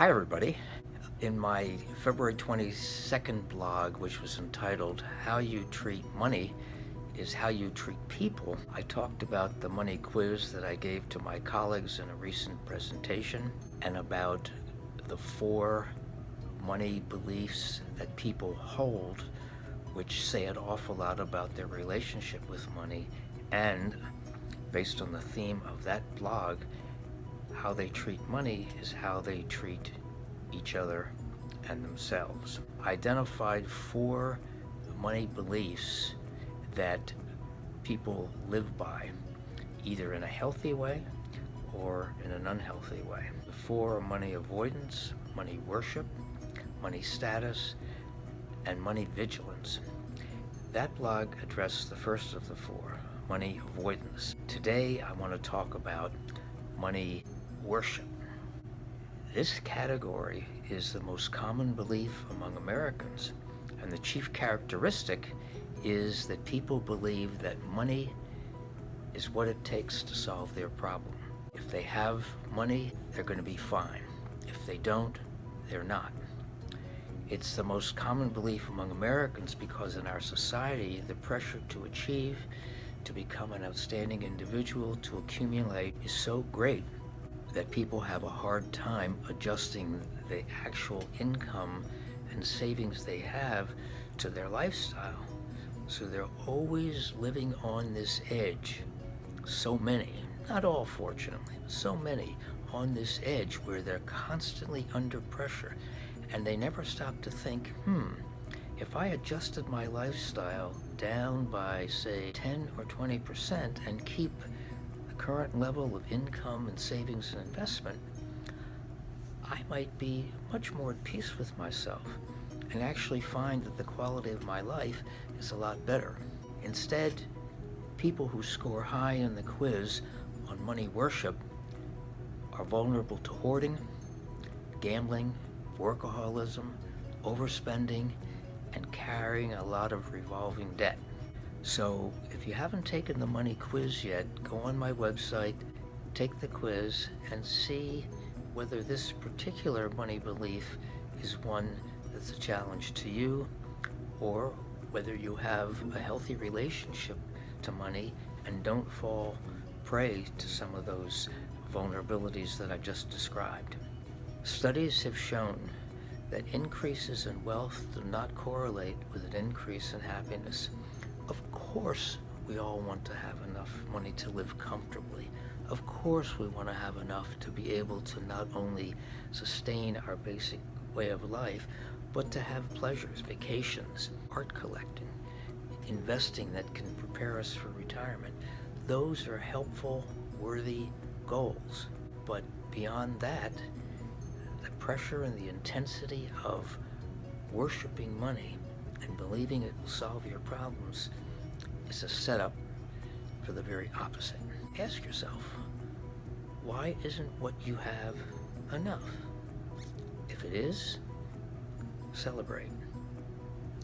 Hi, everybody. In my February 22nd blog, which was entitled How You Treat Money is How You Treat People, I talked about the money quiz that I gave to my colleagues in a recent presentation and about the 4 money beliefs that people hold, which say an awful lot about their relationship with money, and based on the theme of that blog, how they treat money is how they treat each other and themselves. I identified 4 money beliefs that people live by, either in a healthy way or in an unhealthy way. The 4 are money avoidance, money worship, money status, and money vigilance. That blog addressed the first of the 4, money avoidance. Today I want to talk about money worship. This category is the most common belief among Americans, and the chief characteristic is that people believe that money is what it takes to solve their problem. If they have money, they're going to be fine. If they don't, they're not. It's the most common belief among Americans because in our society, the pressure to achieve, to become an outstanding individual, to accumulate is so great that people have a hard time adjusting the actual income and savings they have to their lifestyle. So they're always living on this edge. So many, not all fortunately, so many on this edge where they're constantly under pressure, and they never stop to think, if I adjusted my lifestyle down by, say, 10 or 20% and keep current level of income and savings and investment, I might be much more at peace with myself and actually find that the quality of my life is a lot better. Instead, people who score high in the quiz on money worship are vulnerable to hoarding, gambling, workaholism, overspending, and carrying a lot of revolving debt. So if you haven't taken the money quiz yet, go on my website, take the quiz, and see whether this particular money belief is one that's a challenge to you, or whether you have a healthy relationship to money and don't fall prey to some of those vulnerabilities that I just described. Studies have shown that increases in wealth do not correlate with an increase in happiness. Of course, we all want to have enough money to live comfortably. Of course, we want to have enough to be able to not only sustain our basic way of life, but to have pleasures, vacations, art collecting, investing that can prepare us for retirement. Those are helpful, worthy goals. But beyond that, the pressure and the intensity of worshiping money and believing it will solve your problems is a setup for the very opposite. Ask yourself, why isn't what you have enough? If it is, celebrate.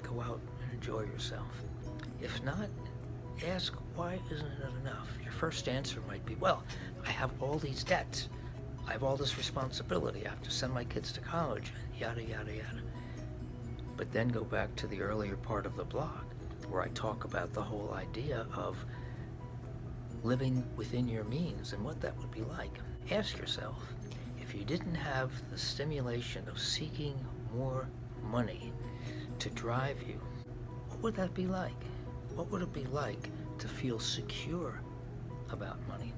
Go out and enjoy yourself. If not, ask, why isn't it enough? Your first answer might be, well, I have all these debts. I have all this responsibility. I have to send my kids to college, yada, yada, yada. But then go back to the earlier part of the blog where I talk about the whole idea of living within your means and what that would be like. Ask yourself, if you didn't have the stimulation of seeking more money to drive you, what would that be like? What would it be like to feel secure about money?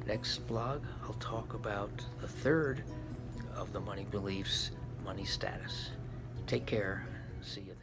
Next blog, I'll talk about the 3rd of the money beliefs, money status. Take care. See you.